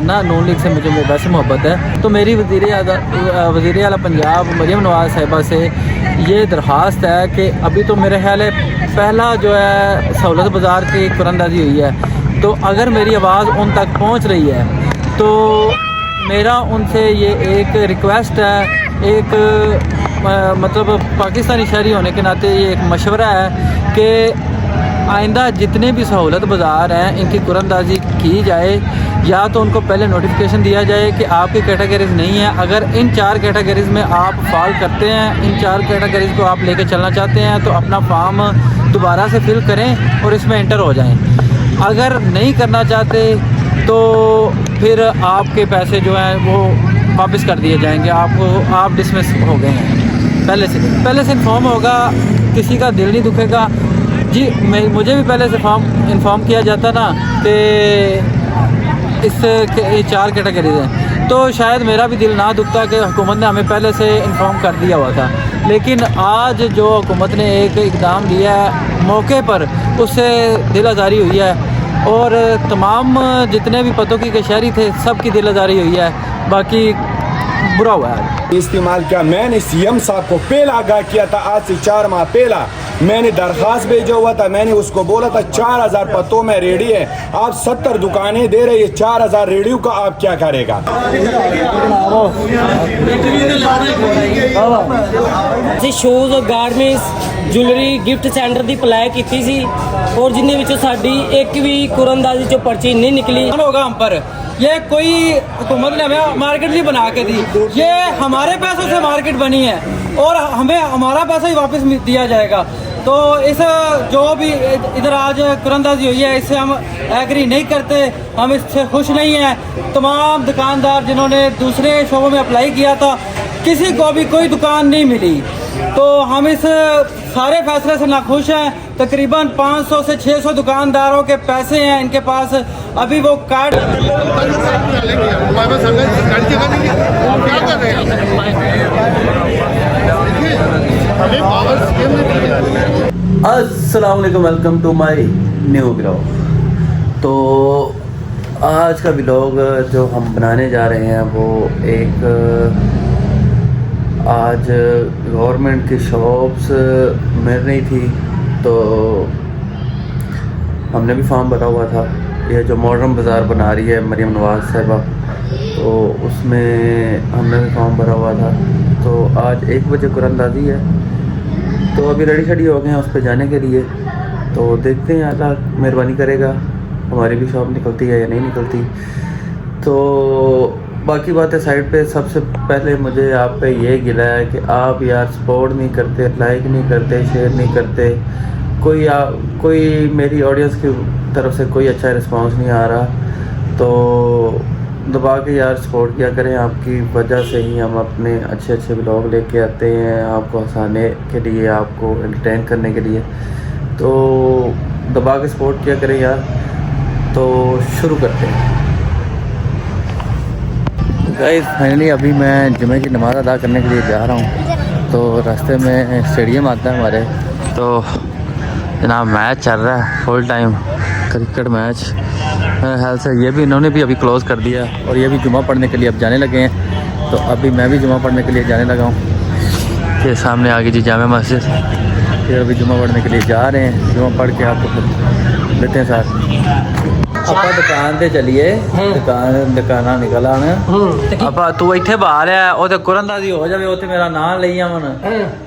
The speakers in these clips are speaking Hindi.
ना नून लीग से मुझे वैसे मोहब्बत है, तो मेरी वज़ीर आला पंजाब मरियम नवाज़ साहिबा से ये दरख्वास्त है कि अभी तो मेरे ख्याल है पहला जो है सहूलत बाज़ार की कुरंदाजी हुई है, तो अगर मेरी आवाज़ उन तक पहुंच रही है तो मेरा उनसे ये एक रिक्वेस्ट है, एक मतलब पाकिस्तानी शहरी होने के नाते ये एक मशवरा है कि आइंदा जितने भी सहूलत बाज़ार हैं इनकी कुरंदाजी की जाए, या तो उनको पहले नोटिफिकेशन दिया जाए कि आपकी कैटेगरीज नहीं है, अगर इन 4 कैटेगरीज में आप फॉल करते हैं, इन 4 कैटेगरीज को आप लेके चलना चाहते हैं तो अपना फॉर्म दोबारा से फिल करें और इसमें एंटर हो जाएं। अगर नहीं करना चाहते तो फिर आपके पैसे जो हैं वो वापस कर दिए जाएंगे, आप डिसमिस हो गए हैं। पहले से इन्फॉर्म होगा, किसी का दिल नहीं दुखेगा जी। मुझे भी पहले से इन्फॉर्म किया जाता ना कि इस 4 कैटेगरीज हैं, तो शायद मेरा भी दिल ना दुखता कि हुकूमत ने हमें पहले से इन्फॉर्म कर दिया हुआ था। लेकिन आज जो हुकूमत ने एक इक़दाम लिया है मौके पर, उससे दिल आज़ारी हुई है और तमाम जितने भी पतों के शहरी थे सब की दिल आज़ारी हुई है। बाकी बुरा हुआ है इस्तेमाल किया। मैंने सीएम साहब को पहला आगाह किया था, आज से 4 माह पहला मैंने दरख्वास्त भेजा हुआ था। मैंने उसको बोला था 4000 पतों में रेडी है, आप 70 दुकानें दे रहे हैं, 4000 रेडियो का आप क्या करेगा? Shoes garments jewellery gift centre की अप्लाई की थी और जिन्हें विचों साडी एक भी कुरंदाजी चो पर्ची नहीं निकली। होगा हम पर ये कोई हुकूमत ने हमें मार्केट नहीं बना के दी, ये हमारे पैसों से मार्केट बनी है और हमें हमारा पैसा ही वापस दिया जाएगा। तो इस जो भी इधर आज कुरंदाजी हुई है इससे हम एग्री नहीं करते, हम इससे खुश नहीं हैं। तमाम दुकानदार जिन्होंने दूसरे शोबों में अप्लाई किया था किसी को भी कोई दुकान नहीं मिली, तो हम इस सारे फैसले से नाखुश हैं। तकरीबन 500 से 600 दुकानदारों के पैसे हैं इनके पास, अभी वो कार्ड अस्सलाम वालेकुम, welcome to my new blog. तो आज का ब्लॉग जो हम बनाने जा रहे हैं वो एक आज गवर्नमेंट की शॉप्स मिल रही थी, तो हमने भी फॉर्म भरा हुआ था। ये जो मॉडर्न बाज़ार बना रही है मरियम नवाज़ साहिबा, तो उसमें हमने भी फॉर्म भरा हुआ था। तो आज 1 बजे कुरंदाजी है, तो अभी रेडी हो गए हैं उस पर जाने के लिए। तो देखते हैं अल्लाह मेहरबानी करेगा हमारी भी शॉप निकलती है या नहीं निकलती। तो बाकी बातें साइड पे, सबसे पहले मुझे आप पे ये गिला है कि आप यार सपोर्ट नहीं करते, लाइक नहीं करते, शेयर नहीं करते, कोई मेरी ऑडियंस की तरफ से कोई अच्छा रिस्पांस नहीं आ रहा। तो दबा के यार सपोर्ट किया करें, आपकी वजह से ही हम अपने अच्छे ब्लॉग लेके आते हैं आपको हंसाने के लिए, आपको एंटरटेन करने के लिए। तो दबा के सपोर्ट किया करें यार। तो शुरू करते हैं गाइस। फाइनली अभी मैं जुमे की नमाज़ अदा करने के लिए जा रहा हूँ, तो रास्ते में स्टेडियम आता है हमारे, तो जनाब मैच चल रहा है फुल टाइम क्रिकेट मैच। मेरे ख्याल से ये भी इन्होंने भी अभी क्लोज़ कर दिया और ये भी जुमा पढ़ने के लिए अब जाने लगे हैं। तो अभी मैं भी जुमा पढ़ने के लिए जाने लगा हूँ। ये सामने आगे जी जामे मस्जिद, फिर अभी जुमा पढ़ने के लिए जा रहे हैं। जुमा पढ़ के आपको लेते हैं साथ। ਆਪਾਂ ਦੁਕਾਨ ਤੇ ਚੱਲੀਏ, ਦੁਕਾਨਾਂ ਨਿਕਲ ਆਣ। ਆਪਾਂ ਤੂੰ ਇੱਥੇ ਬਾਹਰ ਆ, ਉਹ ਤੇ ਕੁਰੰਦਾਜੀ ਹੋ ਜਾਵੇ, ਉੱਥੇ ਮੇਰਾ ਨਾਂ ਲਈ ਆਵਣ,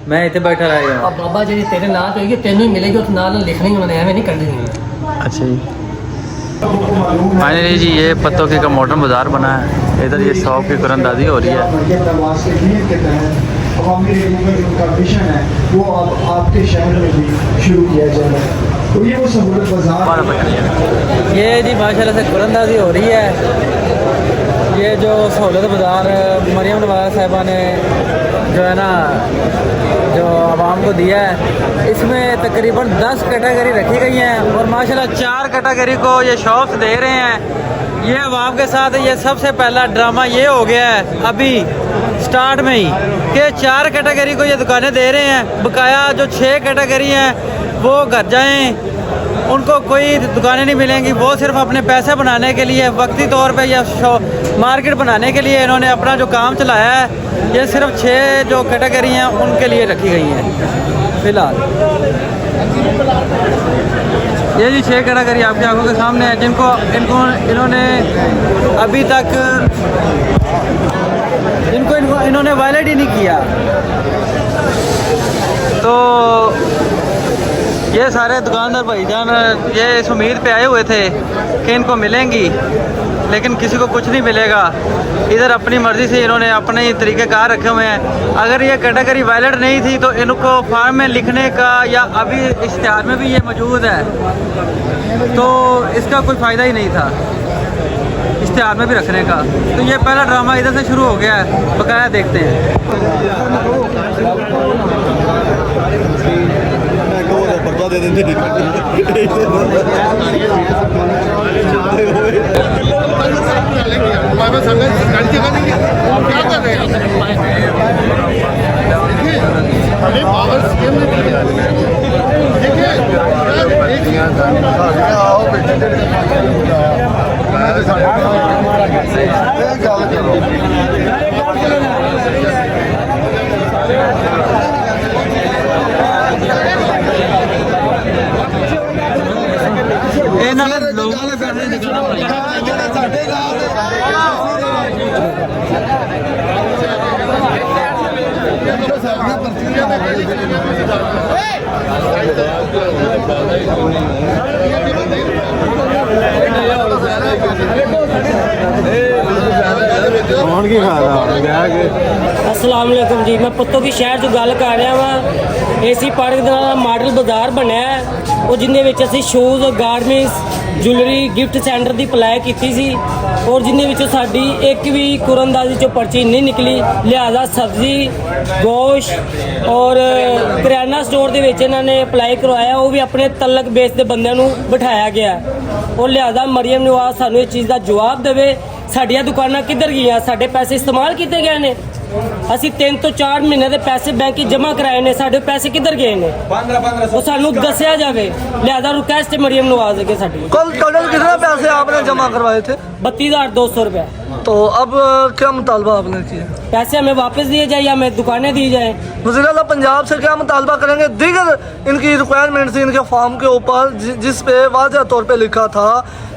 ਮੈਂ ਇੱਥੇ ਬੈਠਾ ਰਹਿ ਜਾਵਾਂ। ਬਾਬਾ ਜਿਹੜੀ ਤੇਰੇ ਨਾਂ ਤੇ ਹੋਏਗੀ ਤੈਨੂੰ ਹੀ ਮਿਲੇਗੀ, ਉਸ ਨਾਲ ਲਿਖਣੀ ਉਹਨਾਂ ਨੇ, ਐਵੇਂ नहीं करनी है। अच्छा जी, फाइनली जी ये पत्तों का मॉडर्न बाज़ार बना है, इधर ये शॉप की कुरंदाजी हो रही है। वो आपके शहर में भी शुरू किया जाएगा। तो ये वो सहूलत बाज़ार, ये जी माशाल्लाह से कुरंदाजी हो रही है। ये जो सहूलत बाज़ार मरियम नवाज़ साहिबा ने जो है ना जो आवाम को दिया है, इसमें तकरीबन 10 कैटेगरी रखी गई हैं और माशाल्लाह 4 कैटेगरी को ये शॉप्स दे रहे हैं। ये आवाम के साथ ये सबसे पहला ड्रामा ये हो गया है अभी स्टार्ट में ही कि 4 कैटेगरी को ये दुकानें दे रहे हैं, बकाया जो 6 कैटेगरी हैं वो घर जाएं उनको कोई दुकानें नहीं मिलेंगी। वो सिर्फ अपने पैसे बनाने के लिए, वक्ती तौर पे या मार्केट बनाने के लिए इन्होंने अपना जो काम चलाया है। ये सिर्फ 6 जो कैटेगरी हैं उनके लिए रखी गई हैं फ़िलहाल। ये जी 6 कैटेगरी आपकी आंखों के सामने है, इन्होंने अभी तक इन्होंने वायलेट ही नहीं किया। तो ये सारे दुकानदार भाईजान ये इस उम्मीद पे आए हुए थे कि इनको मिलेंगी, लेकिन किसी को कुछ नहीं मिलेगा। इधर अपनी मर्ज़ी से इन्होंने अपने ही तरीक़ेकार रखे हुए हैं। अगर ये कैटेगरी वैलिड नहीं थी तो इनको फार्म में लिखने का या अभी इश्तिहार में भी ये मौजूद है, तो इसका कोई फ़ायदा ही नहीं था इश्तिहार में भी रखने का। तो ये पहला ड्रामा इधर से शुरू हो गया है, बकाया देखते हैं। अस्सलाम वालेकुम जी, मैं पुत्तों की शहर जो गल कर रहा वा। एसी पार्क ਦਾ ਮਾਡਲ ਬਾਜ਼ਾਰ ਬਣਿਆ ਹੈ, ਉਹ ਜਿੰਦੇ ਵਿੱਚ ਅਸੀਂ shoes, garments, jewellery, gift centre ਦੀ ਅਪਲਾਈ ਕੀਤੀ ਸੀ ਔਰ ਜਿੰਦੇ ਵਿੱਚੋਂ ਸਾਡੀ ਇੱਕ ਵੀ ਕੁਰੰਦਾਜ਼ੀ ਚੋਂ ਪਰਚੀ ਨਹੀਂ ਨਿਕਲੀ। ਲਿਹਾਜ਼ਾ ਸਬਜ਼ੀ, ਗੋਸ਼ਤ ਔਰ ਕਰਿਆਨਾ ਸਟੋਰ ਦੇ ਵਿੱਚ ਇਹਨਾਂ ਨੇ ਅਪਲਾਈ ਕਰਵਾਇਆ, ਉਹ ਵੀ ਆਪਣੇ ਤਲਕ ਬੇਸ ਦੇ ਬੰਦਿਆਂ ਨੂੰ ਬਿਠਾਇਆ ਗਿਆ। ਔਰ ਲਿਹਾਜ਼ਾ ਮਰੀਮ ਨਵਾਜ਼ ਸਾਨੂੰ ਇਸ ਚੀਜ਼ ਦਾ ਜਵਾਬ ਦੇਵੇ, ਸਾਡੀਆਂ ਦੁਕਾਨਾਂ ਕਿੱਧਰ ਗਈਆਂ, ਸਾਡੇ ਪੈਸੇ ਇਸਤੇਮਾਲ ਕੀਤੇ ਗਏ ਨੇ। ਅਸੀਂ 3 ਤੋਂ 4 ਮਹੀਨੇ ਦੇ ਪੈਸੇ ਬੈਂਕ 'ਚ ਜਮ੍ਹਾਂ ਕਰਾਏ ਨੇ, ਸਾਡੇ ਪੈਸੇ ਕਿੱਧਰ गए ਨੇ, ਉਹ ਸਾਨੂੰ ਦੱਸਿਆ ਜਾਵੇ। ਲਿਹਾਜ਼ਾ रिक्वेस्ट है मरियम नवाज के साथ। कल टोटल कितने पैसे आपने जमा करवाए थे? 32,200 रुपया। तो अब क्या मुतालबा आपने किया? पैसे हमें वापस दिए जाए या हमें दुकानें दी जाए। वज़ीर-ए-आला पंजाब से क्या मुतालबा करेंगे? दीगर इनकी रिक्वायरमेंट थी इनके फॉर्म के ऊपर जिस पे वाज़ह तौर पे लिखा था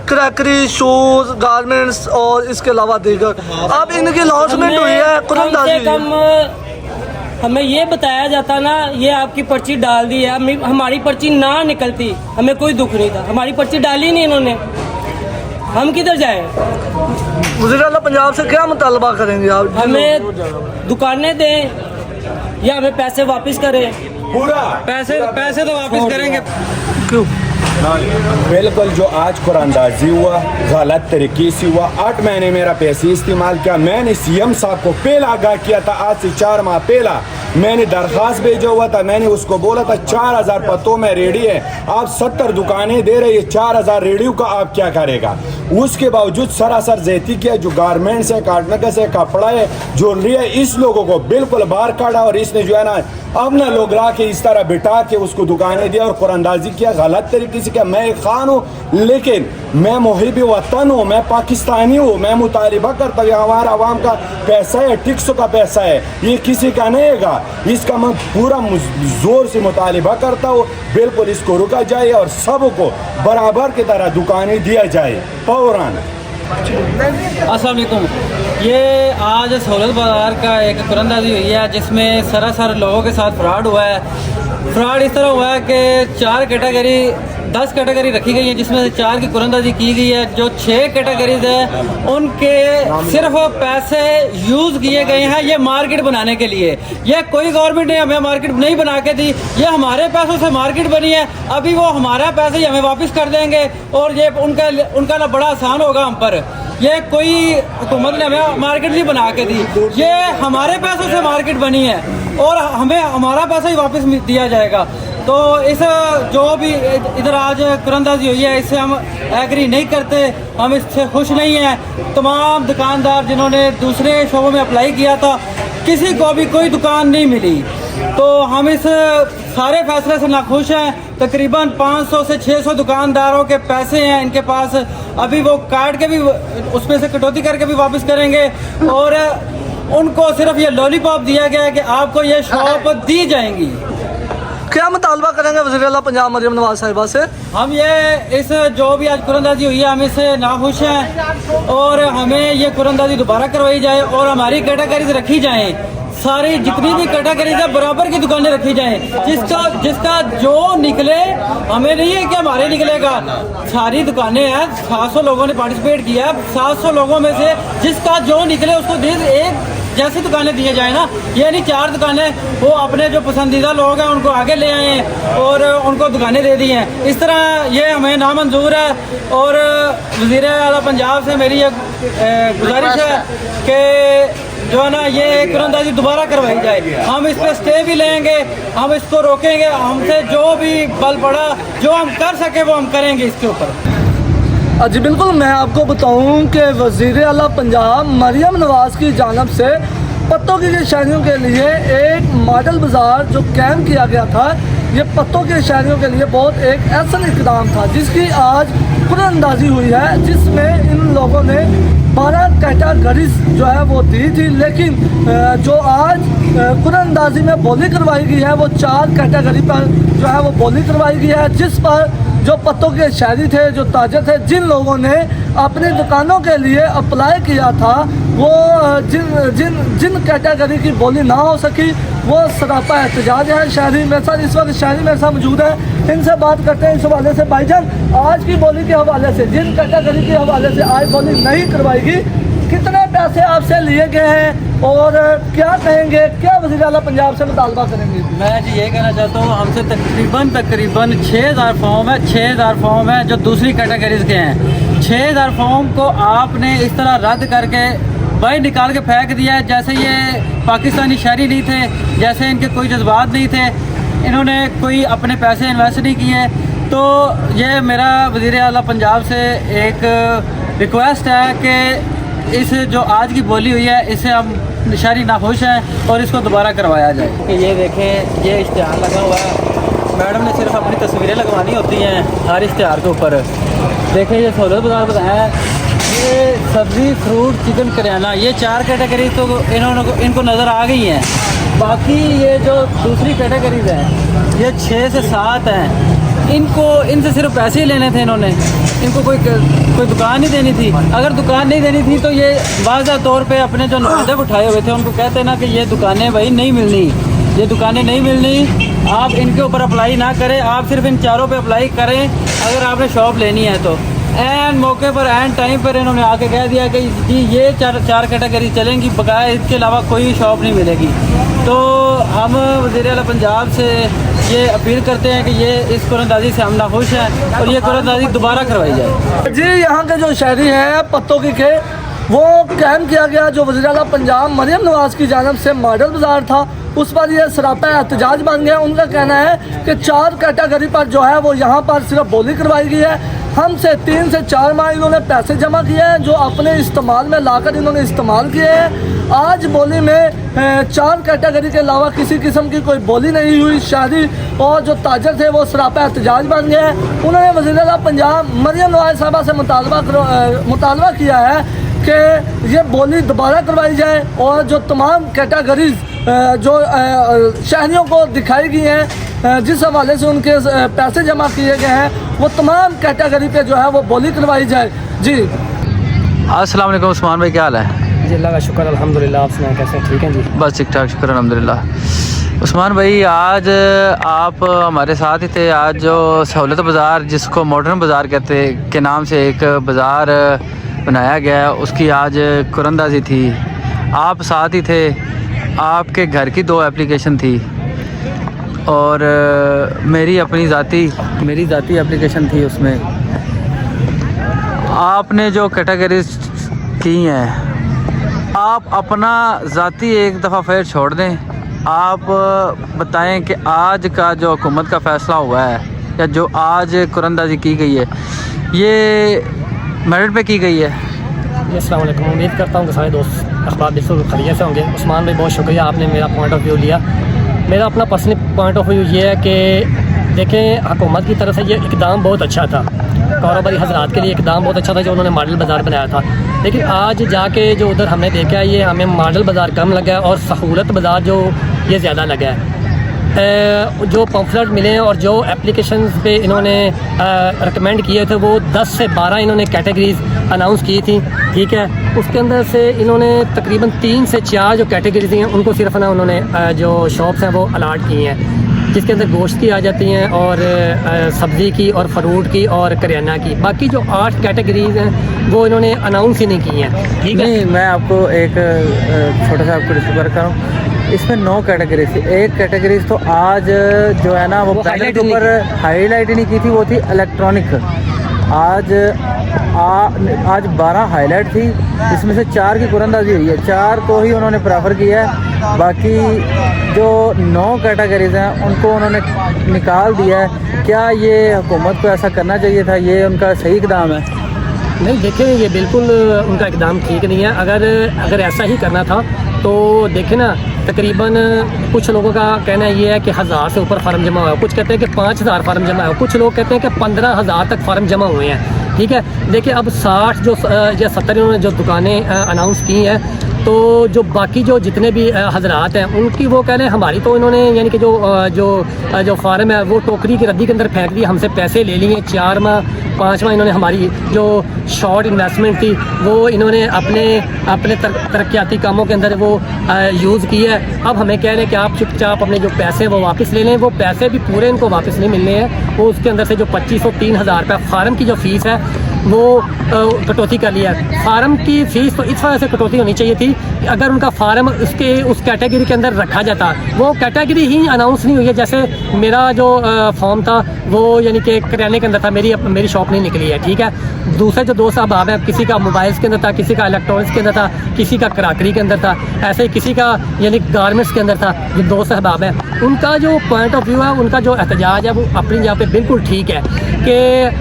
क्रैकरी, शूज़, गारमेंट्स और इसके अलावा दीगर। अब इनकी लॉन्चमेंट हुई है कुरंदाजी। कम हमें ये बताया जाता ना, ये आपकी पर्ची डाल दी है, हमारी पर्ची ना निकलती हमें कोई दुख नहीं था। हमारी पर्ची डाली नहीं इन्होंने, हम किधर जाए? वज़ीर-ए-आला पंजाब से क्या मुतालबा करेंगे आप? हमें दुकानें दें या हमें पैसे वापस करें। पूरा पैसे तो वापस करेंगे। क्यों? बिल्कुल जो आज कुरानदाजी हुआ गलत तरीके से हुआ। 8 महीने मेरा पैसे इस्तेमाल किया। मैंने सीएम साहब को पहले आगाह किया था, आज से 4 माह पहला मैंने दरख्वास्त भेजा हुआ था। मैंने उसको बोला था 4,000 पत्तों में रेडी है, आप 70 दुकानें दे रहे हैं, 4,000 रेडियो का आप क्या करेगा? उसके बावजूद सरासर ज़्यादती किया। जो गारमेंट्स है, कॉस्मेटिक्स है, कपड़ा है, ज्वेलरी है, इस लोगों को बिल्कुल बाहर काटा और इसने जो है ना अपना लोग ला के इस तरह बिठा के उसको दुकानें दिया और कुरानदाजी किया गलत तरीके से किया। मैं एक खान हूँ, लेकिन मैं मुहिब वतन हूँ, मैं पाकिस्तानी हूँ, मैं मुतालिबा करता हूँ, हमारा आवाम का पैसा है, टैक्सों का पैसा है, ये किसी का नहीं है। इसका मैं पूरा जोर से मुतालिबा करता हूँ, बिल्कुल इसको रुका जाए और सबको बराबर की तरह दुकानें दिया जाए फौरन। अस्सलाम वालेकुम। ये आज सहूलत बाज़ार का एक कुरंदाजी हुई है जिसमें सरासर लोगों के साथ फ्रॉड हुआ है। फ्रॉड इस तरह हुआ है कि 10 कैटेगरी रखी गई है, जिसमें से 4 की कुरंदाजी की गई है। जो 6 कैटेगरीज है उनके सिर्फ पैसे यूज़ किए गए हैं ये मार्केट बनाने के लिए। ये कोई गवर्नमेंट ने हमें मार्केट नहीं बना के दी, ये हमारे पैसों से मार्केट बनी है। अभी वो हमारा पैसे ही हमें वापस कर देंगे और ये उनका ना बड़ा आसान होगा हम पर। ये कोई हुकूमत ने हमें मार्केट नहीं बना के दी, ये हमारे पैसों से मार्केट बनी है और हमें हमारा पैसा ही वापस दिया जाएगा। तो इस जो भी इधर आज कुरंदाजी हुई है इससे हम एग्री नहीं करते, हम इससे खुश नहीं हैं। तमाम दुकानदार जिन्होंने दूसरे शोबों में अप्लाई किया था, किसी को भी कोई दुकान नहीं मिली। तो हम इस सारे फैसले से नाखुश हैं। तकरीबन 500 से 600 दुकानदारों के पैसे हैं इनके पास, अभी वो काट के भी उसमें से कटौती करके भी वापस करेंगे और उनको सिर्फ ये लॉलीपॉप दिया गया है कि आपको ये शॉप दी जाएंगी। क्या मुतालबा करेंगे वज़ीर आला पंजाब मरियम नवाज साहिबा से? हम ये इस जो भी आज कुरंदाजी हुई है हम इससे नाखुश हैं और हमें ये कुरंदाजी दोबारा करवाई जाए और हमारी कैटेगरीज रखी जाएं, सारी जितनी भी कैटेगरीज है बराबर की दुकानें रखी जाएं। जिसका जो निकले, हमें नहीं है कि हमारे निकलेगा, सारी दुकानें हैं, 700 लोगों ने पार्टिसिपेट किया है, 700 लोगों में से जिसका जो निकले उसको एक जैसी दुकानें दिए जाए ना। ये नहीं 4 दुकानें वो अपने जो पसंदीदा लोग हैं उनको आगे ले आए हैं और उनको दुकानें दे दी हैं। इस तरह ये हमें नामंजूर है और वज़ीर आला पंजाब से मेरी ये गुजारिश है कि जो है ना ये कुरंदाजी दोबारा करवाई जाए। हम इस पर स्टे भी लेंगे, हम इसको रोकेंगे, हमसे जो भी बल पड़ा जो हम कर सके वो हम करेंगे इसके ऊपर। जी बिल्कुल, मैं आपको बताऊं कि वज़ीर आला पंजाब मरियम नवाज की जानिब से पत्तों के शहरियों के लिए एक मॉडल बाज़ार जो कैम किया गया था, ये पत्तों के शहरियों के लिए बहुत एक ऐसा इक़दाम था जिसकी आज कुरअंदाज़ी हुई है, जिसमें इन लोगों ने 12 कैटेगरीज जो है वो दी थी, लेकिन जो आज कुरअंदाज़ी में बोली करवाई गई है वो 4 कैटेगरी पर जो है वो बोली करवाई गई है, जिस पर जो पत्तों के शहरी थे, जो ताजर थे, जिन लोगों ने अपनी दुकानों के लिए अप्लाई किया था, वो जिन कैटेगरी की बोली ना हो सकी वो सरापा एहतजाज है। शहरी मेरे साथ इस वक्त शहरी मेरे साथ मौजूद है, इनसे बात करते हैं इस हवाले से। भाईजान, आज की बोली के हवाले से, जिन कैटेगरी के हवाले से आज बोली नहीं करवाएगी, कितने पैसे आपसे लिए गए हैं और क्या कहेंगे, क्या वज़ीर आला पंजाब से मुतालबा करेंगे? मैं जी ये कहना चाहता हूँ, हमसे तकरीबन 6000 फॉर्म है, 6000 फॉर्म है जो दूसरी कैटेगरीज के हैं। 6000 फॉर्म को आपने इस तरह रद्द करके बाहर निकाल के फेंक दिया है जैसे ये पाकिस्तानी शहरी नहीं थे, जैसे इनके कोई जज्बात नहीं थे, इन्होंने कोई अपने पैसे इन्वेस्ट नहीं किए। तो ये मेरा वज़ीर आला पंजाब से एक रिक्वेस्ट है कि इस जो आज की बोली हुई है इससे हम शहरी नाखुश हैं और इसको दोबारा करवाया जाए। कि ये देखें, ये इश्तिहार लगा हुआ है, मैडम ने सिर्फ अपनी तस्वीरें लगवानी होती हैं हर इश्तिहार के ऊपर। देखें ये सहूलत बाज़ार बताया है, ये सब्ज़ी, फ्रूट, चिकन, करियाना, ये 4 कैटेगरी तो इनको नज़र आ गई हैं। बाकी ये जो दूसरी कैटेगरीज हैं ये 6 से 7 हैं, इनसे सिर्फ पैसे ही लेने थे इन्होंने, इनको कोई दुकान नहीं देनी थी। अगर दुकान नहीं देनी थी तो ये वाज़ा तौर पे अपने जो नुमाइंदे उठाए हुए थे उनको कहते ना कि ये दुकानें भाई नहीं मिलनी, ये दुकानें नहीं मिलनी, आप इनके ऊपर अप्लाई ना करें, आप सिर्फ इन 4 पे अप्लाई करें अगर आपने शॉप लेनी है तो। एन मौके पर एन टाइम पर इन्होंने आके कह दिया कि जी ये 4 कैटेगरी चलेंगी, बकाया इसके अलावा कोई शॉप नहीं मिलेगी। तो हम वज़ीर आला पंजाब से ये अपील करते हैं कि ये इस कुरअंदाज़ी से हम नाखुश हैं और ये कुरअंदाज़ी दोबारा करवाई जाए। जी, यहाँ के जो शहरी हैं पत्तों के वो कैम किया गया जो वज़ीर आला पंजाब मरियम नवाज की जानिब से मॉडल बाज़ार था, उस पर यह सरापा एहतजाज बन गया। उनका कहना है कि 4 कैटेगरी पर जो है वो यहाँ पर सिर्फ बोली करवाई गई है। हमसे 3 से 4 माह इन्होंने पैसे जमा किए हैं जो अपने इस्तेमाल में लाकर इन्होंने इस्तेमाल किए हैं। आज बोली में 4 कैटेगरी के अलावा किसी किस्म की कोई बोली नहीं हुई। शहरी और जो ताजर थे वो सरापा एहतजाज बन गए हैं। उन्होंने वज़ीर आला पंजाब मरियम नवाज साहबा से मुतालबा किया है कि ये बोली दोबारा करवाई जाए और जो तमाम कैटेगरीज जो शहरियों को दिखाई गई हैं, जिस हवाले से उनके पैसे जमा किए गए हैं, वो तमाम कैटेगरी पे जो है वो बोली करवाई जाए। जी अस्सलाम वालेकुम उस्मान भाई, क्या हाल है? जी अल्लाह का शुक्र अल्हम्दुलिल्लाह, आप सुनाएं कैसे? ठीक हैं जी, बस ठीक ठाक, शुक्र अल्हम्दुलिल्लाह। उस्मान भाई, आज आप हमारे साथ ही थे। आज जो सहूलत बाज़ार, जिसको मॉडर्न बाज़ार कहते के नाम से एक बाज़ार बनाया गया है, उसकी आज कुरअंदाज़ी थी। आप साथ ही थे, आपके घर की 2 एप्लीकेशन थी और मेरी ज़ाती एप्लीकेशन थी। उसमें आपने जो कैटेगरीज की हैं, आप अपना ज़ाती एक दफ़ा फिर छोड़ दें। आप बताएं कि आज का जो हुकूमत का फ़ैसला हुआ है या जो आज कुरअंदाज़ी की गई है, ये मेरिट पे की गई है? जी अस्सलाम वालेकुम, उम्मीद करता हूँ कि सारे दोस्त अखबार बिल्कुल खैरियत से होंगे। उस्मान भाई बहुत शुक्रिया, आपने मेरा पॉइंट ऑफ व्यू लिया। मेरा अपना पर्सनल पॉइंट ऑफ व्यू ये है कि देखें, हुकूमत की तरफ से ये इकदाम बहुत अच्छा था, कारोबारी हजरात के लिए इकदाम बहुत अच्छा था जो उन्होंने मॉडल बाज़ार बनाया था। लेकिन आज जाके जो उधर हमने देखा है, ये हमें मॉडल बाज़ार कम लगा है और सहूलत बाज़ार जो ये ज़्यादा लगा है। जो पम्फलेट मिले हैं और जो एप्लीकेशंस पे इन्होंने रिकमेंड किए थे, वो 10 से 12 इन्होंने कैटेगरीज अनाउंस की थी, ठीक है। उसके अंदर से इन्होंने तकरीबन 3 से 4 जो कैटेगरीज हैं उनको सिर्फ ना उन्होंने जो शॉप्स हैं वो अलाट की हैं, जिसके अंदर गोश्त की आ जाती हैं और सब्ज़ी की और फ्रूट की और करियाना की। बाकी जो 8 कैटेगरीज हैं वो इन्होंने अनाउंस ही नहीं की हैं, ठीक है। नहीं, मैं आपको एक छोटा सा आपको डिस्कवर करूँ, इसमें 9 कैटेगरीज थी। एक कैटेगरीज तो आज जो है ना वो पैनल के ऊपर हाईलाइट ही नहीं की थी, वो थी इलेक्ट्रॉनिक। आज 12 हाईलाइट थी, इसमें से 4 की कुरंदाजी हुई है, 4 को ही उन्होंने प्रेफर किया है। बाकी जो 9 कैटेगरीज हैं उनको उन्होंने निकाल दिया है। क्या ये हुकूमत को ऐसा करना चाहिए था? ये उनका सही इक़दाम है? नहीं, देखें, ये बिल्कुल उनका इकदाम ठीक नहीं है। अगर ऐसा ही करना था तो देखें ना, तकरीबन कुछ लोगों का कहना ये है कि 1000 से ऊपर फार्म जमा हुआ है, कुछ कहते हैं कि 5000 फार्म जमा हुआ है, कुछ लोग कहते हैं कि 15000 तक फार्म जमा हुए हैं, ठीक है। देखिए, अब 60 या 70 इन्होंने जो दुकानें अनाउंस की हैं, तो जो बाकी जो जितने भी हजरात हैं उनकी वो कह रहे हैं हमारी तो इन्होंने यानी कि जो फार्म है वो टोकरी की रद्दी के अंदर फेंक दी, हमसे पैसे ले लिए। 4 माह 5 माह इन्होंने हमारी जो शॉर्ट इन्वेस्टमेंट थी वो इन्होंने अपने तरक्याती कामों के अंदर वो यूज़ की है। अब हमें कह रहे हैं कि आप चुपचाप अपने जो पैसे वो वापस ले लें। वो पैसे भी पूरे इनको वापस नहीं मिलने हैं, वो उसके अंदर से जो 2500 3000 रुपये फार्म की जो फ़ीस है वो कटौती कर लिया। फार्म की फ़ीस तो इस वजह से कटौती होनी चाहिए थी, अगर उनका फार्म उस कैटेगरी के अंदर रखा जाता। वो कैटेगरी ही अनाउंस नहीं हुई है। जैसे मेरा जो फॉर्म था वो यानी कि करियाने के अंदर था, मेरी शॉप नहीं निकली है, ठीक है। दूसरे जो 2 अहबाब हैं, किसी का मोबाइल्स के अंदर था, किसी का इलेक्ट्रॉनिक्स के अंदर था, किसी का कराकरी के अंदर था, ऐसे ही किसी का यानी गारमेंट्स के अंदर था। जो 2 अहबाब हैं उनका जो पॉइंट ऑफ व्यू है, उनका जो एहतजाज है वो अपनी जगह पे बिल्कुल ठीक है कि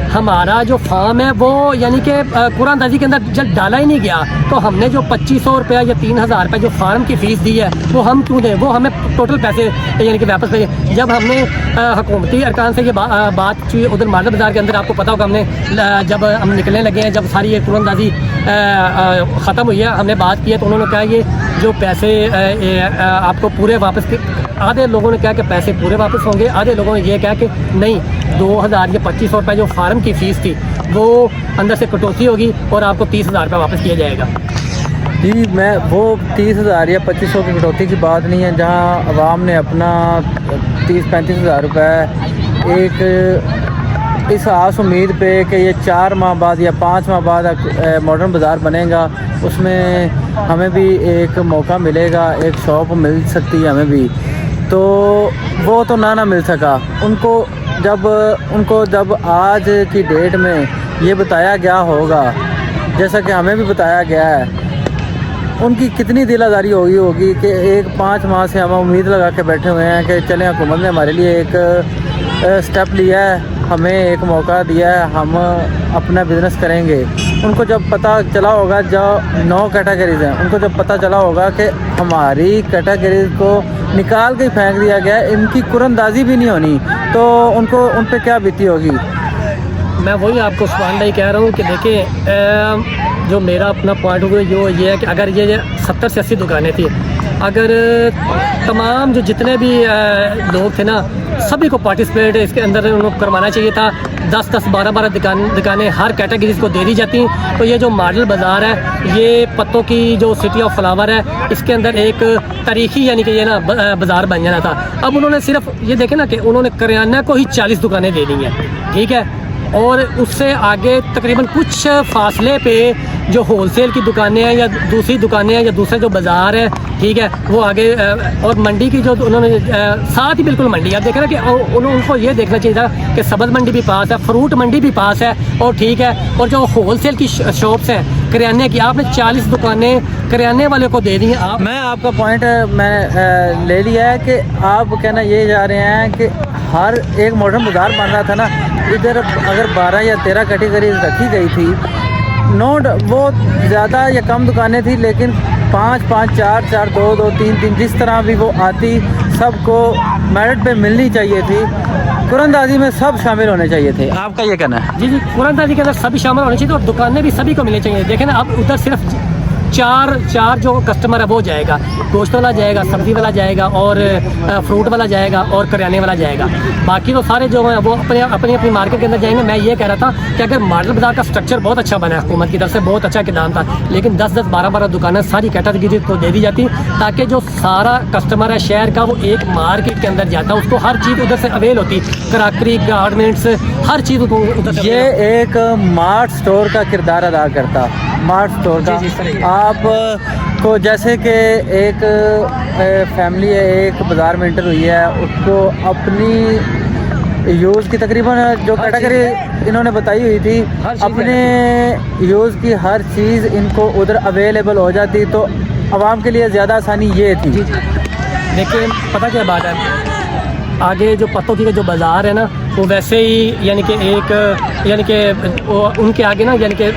हमारा जो फार्म है वो यानी कि कुरानदाजी के अंदर जब डाला ही नहीं गया, तो हमने जो 2500 रुपया या 3000 रुपये जो फार्म की फ़ीस दी है वो हम क्यों दें? वो हमें टोटल पैसे यानी कि वापस दें। जब हमने हुकूमती अरकान से ये बात की उधर मॉडल बाज़ार के अंदर, आपको पता होगा, हमने जब हम निकलने लगे हैं, जब सारी ये कुरानदाजी ख़त्म हुई है, हमने बात की है, तो उन्होंने कहा ये जो पैसे आपको पूरे वापस, आधे लोगों ने कहा कि पैसे पूरे वापस होंगे, आधे लोगों ने ये कहा कि नहीं, 2000 या 2500 रुपये जो फार्म की फ़ीस थी वो अंदर से कटौती होगी और आपको 30,000 रुपये वापस किया जाएगा। जी, मैं वो 30,000 या 2500 की कटौती की बात नहीं है, जहां अवाम ने अपना 30-35 हज़ार रुपये एक इस आस उम्मीद पे कि ये 4 माह बाद या 5 माह बाद मॉडर्न बाज़ार बनेगा, उसमें हमें भी एक मौका मिलेगा, एक शॉप मिल सकती है हमें भी, तो वो तो ना मिल सका उनको। जब आज की डेट में ये बताया गया होगा, जैसा कि हमें भी बताया गया है, उनकी कितनी दिलादारी होगी कि 1-5 माह से हम उम्मीद लगा के बैठे हुए हैं कि चलें, हुकूमत ने हमारे लिए एक स्टेप लिया है, हमें एक मौका दिया है, हम अपना बिज़नेस करेंगे। उनको जब पता चला होगा, जो 9 कैटेगरीज हैं, उनको जब पता चला होगा कि हमारी कैटेगरीज को निकाल के फेंक दिया गया, इनकी कुरंदाजी भी नहीं होनी, तो उन पे क्या बीती होगी? मैं वही आपको सुभान भाई कह रहा हूँ कि देखिए, जो मेरा अपना पॉइंट ऑफ व्यू ये है कि अगर ये 70 से 80 दुकानें थी, अगर तमाम जो जितने भी लोग थे ना, सभी को पार्टिसिपेट इसके अंदर उनको करवाना चाहिए था। 10-10, 12-12 दुकानें हर कैटेगरीज को दे दी जाती, तो ये जो मॉडल बाज़ार है, ये पत्तों की जो सिटी ऑफ फ्लावर है, इसके अंदर एक तारीखी यानी कि ये ना बाज़ार बन जाना था। अब उन्होंने सिर्फ ये देखे ना कि उन्होंने करियाना को ही 40 दुकानें दे दी हैं, ठीक है, और उससे आगे तकरीबन कुछ फासले पे जो होलसेल की दुकानें हैं या दूसरी दुकानें हैं या दूसरा जो बाज़ार है, ठीक है, वो आगे और मंडी की जो उन्होंने साथ ही बिल्कुल मंडी, आप देखें ना कि उनको ये देखना चाहिए था कि सब्ज़ मंडी भी पास है, फ्रूट मंडी भी पास है, और ठीक है, और जो होलसेल की शॉप्स हैं करियाने की, आपने 40 दुकानें करियाने वाले को दे दी हैं। मैं आपका पॉइंट मैं ले लिया है कि आप कहना ये जा रहे हैं कि हर एक मॉडर्न बाज़ार बन रहा था ना, इधर अगर 12 या 13 कैटेगरीज रखी गई थी, नोट वो ज़्यादा या कम दुकानें थी, लेकिन 5-5, 4-4, 2-2, 3-3 जिस तरह भी वो आती सबको मेरिट पे मिलनी चाहिए थी। कुरानदाजी में सब शामिल होने चाहिए थे। आपका ये कहना है? जी जी, कुरानदाजी के अंदर सभी शामिल होने चाहिए और दुकानें भी सभी को मिलनी चाहिए। देखें ना, अब उधर सिर्फ चार जो कस्टमर है वो जाएगा, गोश्त वाला जाएगा, सब्ज़ी वाला जाएगा और फ्रूट वाला जाएगा और करियाने वाला जाएगा। बाकी तो सारे जो हैं वो अपनी मार्केट के अंदर जाएंगे। मैं ये कह रहा था कि अगर मॉडल बाज़ार का स्ट्रक्चर बहुत अच्छा बना है, हुकूमत की तरफ से बहुत अच्छा इक़दाम था, लेकिन 10-10, 12-12 दुकानें सारी कैटेगरी को दे दी जाती, ताकि जो सारा कस्टमर है शहर का वो एक मार्केट के अंदर जाता, उसको हर चीज़ उधर से अवेल होती, कराकरी, गारमेंट्स, हर चीज़ उधर से। ये एक मार्ट स्टोर का किरदार अदा करता, मार्ट स्टोर का। आप को जैसे कि एक फैमिली है, एक बाज़ार में इंटर हुई है, उसको अपनी यूज़ की तकरीबन जो कैटेगरी इन्होंने बताई हुई थी, अपने यूज़ की हर चीज़ इनको उधर अवेलेबल हो जाती, तो आवाम के लिए ज़्यादा आसानी ये थी। देखिए पता क्या बात है, आगे जो पत्तों की जो बाज़ार है ना, वो वैसे ही यानी कि उनके आगे ना यानी कि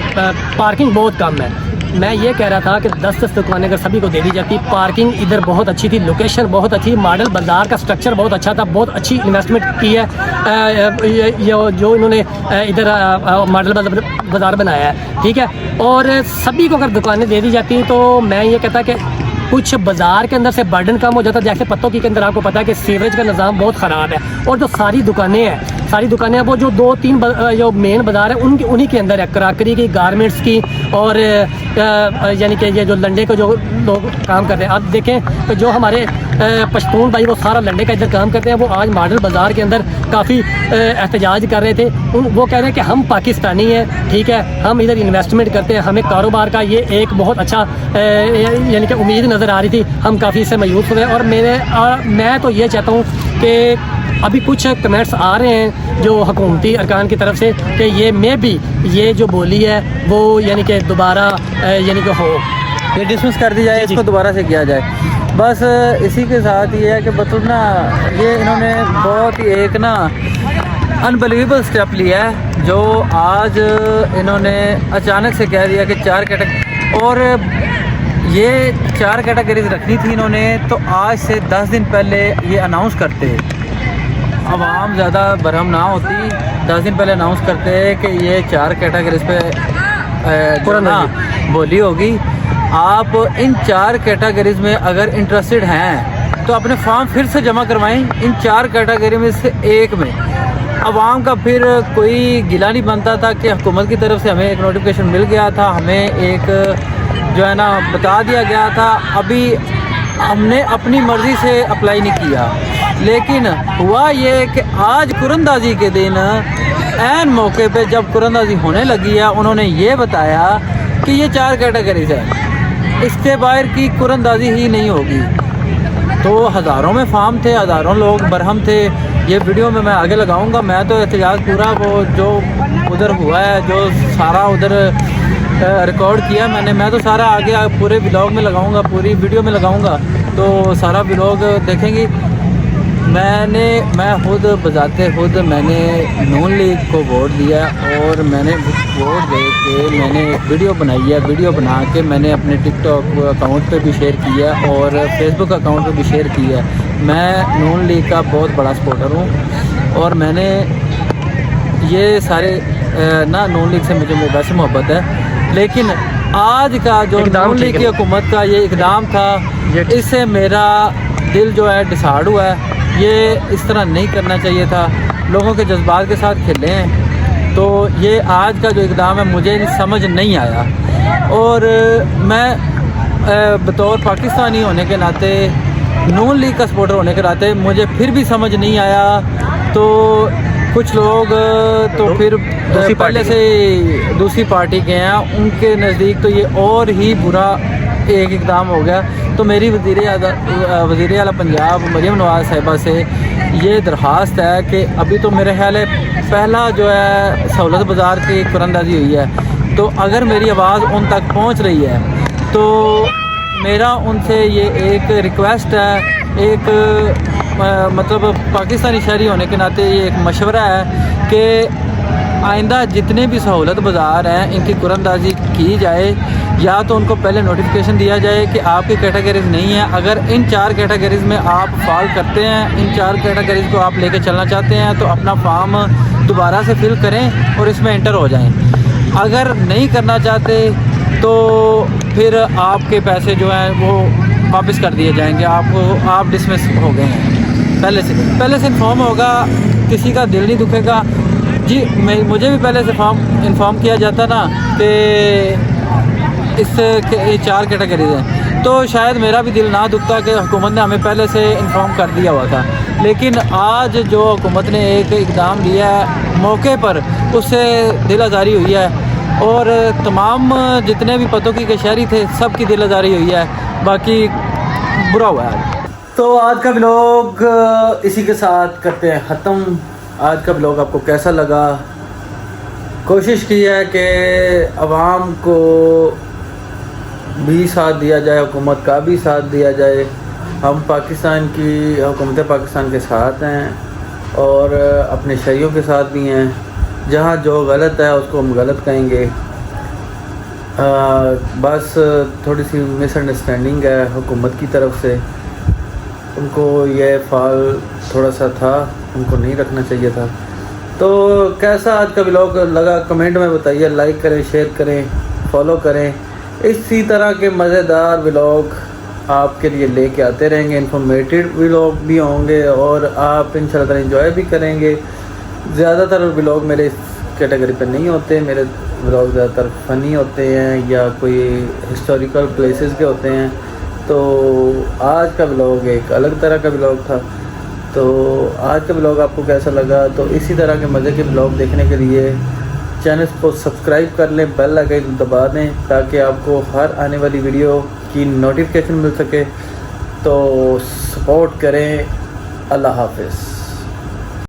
पार्किंग बहुत कम है। मैं ये कह रहा था कि 10-10 दुकानें अगर सभी को दे दी जाती, पार्किंग इधर बहुत अच्छी थी, लोकेशन बहुत अच्छी, मॉडल बाज़ार का स्ट्रक्चर बहुत अच्छा था, बहुत अच्छी इन्वेस्टमेंट की है ये जो इन्होंने इधर मॉडल बाज़ार बनाया है, ठीक है। और सभी को अगर दुकानें दे दी जाती तो मैं ये कहता कि कुछ बाज़ार के अंदर से बर्डन कम हो जाता। जैसे पत्तों की के अंदर आपको पता है कि सीवरेज का निज़ाम बहुत ख़राब है, और जो सारी दुकानें हैं वो जो 2-3 जो मेन बाज़ार है उन्हीं के अंदर है, कराकरी की, गारमेंट्स की और यानी कि ये जो लंडे को जो लोग काम कर रहे हैं। अब देखें तो जो हमारे पश्तून भाई वो सारा लंडे का इधर काम करते हैं, वो आज मॉडल बाज़ार के अंदर काफ़ी एहतजाज कर रहे थे। वो कह रहे हैं कि हम पाकिस्तानी हैं, ठीक है, हम इधर इन्वेस्टमेंट करते हैं, हमें कारोबार का ये एक बहुत अच्छा यानी कि उम्मीद नज़र आ रही थी, हम काफ़ी इससे मायूस हुए। और मैं तो ये चाहता हूँ कि अभी कुछ कमेंट्स आ रहे हैं जो हुकूमती अरकान की तरफ से कि ये जो बोली है वो यानी कि दोबारा यानी कि हो, ये डिसमिस कर दी जाए, इसको दोबारा से किया जाए। बस इसी के साथ ये है कि मतलब ना ये इन्होंने बहुत ही एक ना अनबिलीवेबल स्टेप लिया है, जो आज इन्होंने अचानक से कह दिया कि 4 कैटेगरी, और ये 4 कैटेगरीज रखनी थी इन्होंने, तो आज से 10 दिन पहले ये अनाउंस करते, आवाम ज़्यादा बरहम ना होती, 10 दिन पहले अनाउंस करते कि ये 4 कैटेगरीज पे पुराना बोली होगी। आप इन 4 कैटेगरीज में अगर इंटरेस्टेड हैं तो अपने फॉर्म फिर से जमा करवाएं इन 4 कैटेगरी में से एक में। आवाम का फिर कोई गिला नहीं बनता था कि हुकूमत की तरफ से हमें एक नोटिफिकेशन मिल गया था, हमें एक जो है ना बता दिया गया था, अभी हमने अपनी मर्ज़ी से अप्लाई नहीं किया। लेकिन हुआ ये कि आज कुरानदाजी के दिन ऐन मौके पे जब कुरानदाजी होने लगी है, उन्होंने ये बताया कि ये 4 कैटेगरीज है, इसके बाहर की कुरानदाजी ही नहीं होगी। तो हज़ारों में फार्म थे, हज़ारों लोग बरहम थे। ये वीडियो में मैं आगे लगाऊंगा। मैं तो एहतजाज पूरा वो जो उधर हुआ है, जो सारा उधर रिकॉर्ड किया मैं तो सारा आगे पूरे व्लॉग में लगाऊंगा, पूरी वीडियो में लगाऊंगा, तो सारा व्लॉग देखेंगी। मैं खुद बजाते खुद मैंने नून लीग को वोट दिया, और मैंने वोट दे के मैंने एक वीडियो बनाई है। वीडियो बना के मैंने अपने टिकटॉक अकाउंट पे भी शेयर किया और फेसबुक अकाउंट पे भी शेयर किया। मैं नून लीग का बहुत बड़ा सपोर्टर हूँ, और मैंने ये सारे ना नून लीग से मुझे वैसे मोहब्बत है, लेकिन आज का जो नून लीग की हुकूमत का ये इक़दाम था, इससे मेरा दिल जो है डिसाइड हुआ है। ये इस तरह नहीं करना चाहिए था, लोगों के जज्बात के साथ खेले हैं। तो ये आज का जो इक़दाम है मुझे समझ नहीं आया, और मैं बतौर पाकिस्तानी होने के नाते, नून लीग का सपोर्टर होने के नाते मुझे फिर भी समझ नहीं आया। तो कुछ लोग तो फिर पहले से दूसरी पार्टी के हैं, उनके नज़दीक तो ये और ही बुरा एक इक़दाम हो गया। तो मेरी वज़ीर आला पंजाब मरियम नवाज़ साहिबा से ये दरख्वास्त है कि अभी तो मेरे ख्याल है पहला जो है सहूलत बाज़ार की कुरानदाजी हुई है, तो अगर मेरी आवाज़ उन तक पहुंच रही है तो मेरा उनसे ये एक रिक्वेस्ट है, एक मतलब पाकिस्तानी शहरी होने के नाते ये एक मशवरा है कि आइंदा जितने भी सहूलत बाज़ार हैं इनकी कुरंदाजी की जाए, या तो उनको पहले नोटिफिकेशन दिया जाए कि आपकी कैटेगरीज नहीं है। अगर इन 4 कैटेगरीज में आप फॉल करते हैं, इन 4 कैटेगरीज को आप लेके चलना चाहते हैं, तो अपना फॉर्म दोबारा से फिल करें और इसमें एंटर हो जाएं। अगर नहीं करना चाहते तो फिर आपके पैसे जो हैं वो वापस कर दिए जाएंगे, आप डिसमिस हो गए हैं। पहले से इन्फॉर्म होगा, किसी का दिल नहीं दुखेगा जी। मुझे भी पहले से इन्फॉर्म किया जाता ना कि ये 4 कैटेगरीज हैं, तो शायद मेरा भी दिल ना दुखता कि हुकूमत ने हमें पहले से इन्फॉर्म कर दिया हुआ था। लेकिन आज जो हुकूमत ने एक इक़दाम लिया है मौके पर, उससे दिल आज़ारी हुई है, और तमाम जितने भी पतों की शहरी थे सब की दिल आज़ारी हुई है। बाकी बुरा हुआ है। तो आज का व्लॉग इसी के साथ करते हैं ख़त्म। आज का व्लॉग आपको कैसा लगा? कोशिश की है कि आवाम को भी साथ दिया जाए, हुकूमत का भी साथ दिया जाए। हम पाकिस्तान की हुकूमत पाकिस्तान के साथ हैं और अपने शहरियों के साथ भी हैं। जहाँ जो गलत है उसको हम गलत कहेंगे। बस थोड़ी सी मिसअंडरस्टैंडिंग है हुकूमत की तरफ से, उनको ये फाल थोड़ा सा था, उनको नहीं रखना चाहिए था। तो कैसा आज का व्लॉग लगा कमेंट में बताइए, लाइक करें, शेयर करें, फॉलो करें। इसी तरह के मज़ेदार व्लॉग आपके लिए लेके आते रहेंगे, इन्फॉर्मेटिव व्लॉग भी होंगे और आप इंशाल्लाह एंजॉय भी करेंगे। ज़्यादातर व्लॉग मेरे इस कैटेगरी पे नहीं होते, मेरे व्लॉग ज़्यादातर फ़नी होते हैं या कोई हिस्टोरिकल प्लेसेस के होते हैं। तो आज का व्लॉग एक अलग तरह का व्लॉग था। तो आज का व्लॉग आपको कैसा लगा? तो इसी तरह के मज़े के व्लॉग देखने के लिए चैनल को सब्सक्राइब कर लें, बेल आइकन दबा दें ताकि आपको हर आने वाली वीडियो की नोटिफिकेशन मिल सके। तो सपोर्ट करें। अल्लाह हाफ़िज़।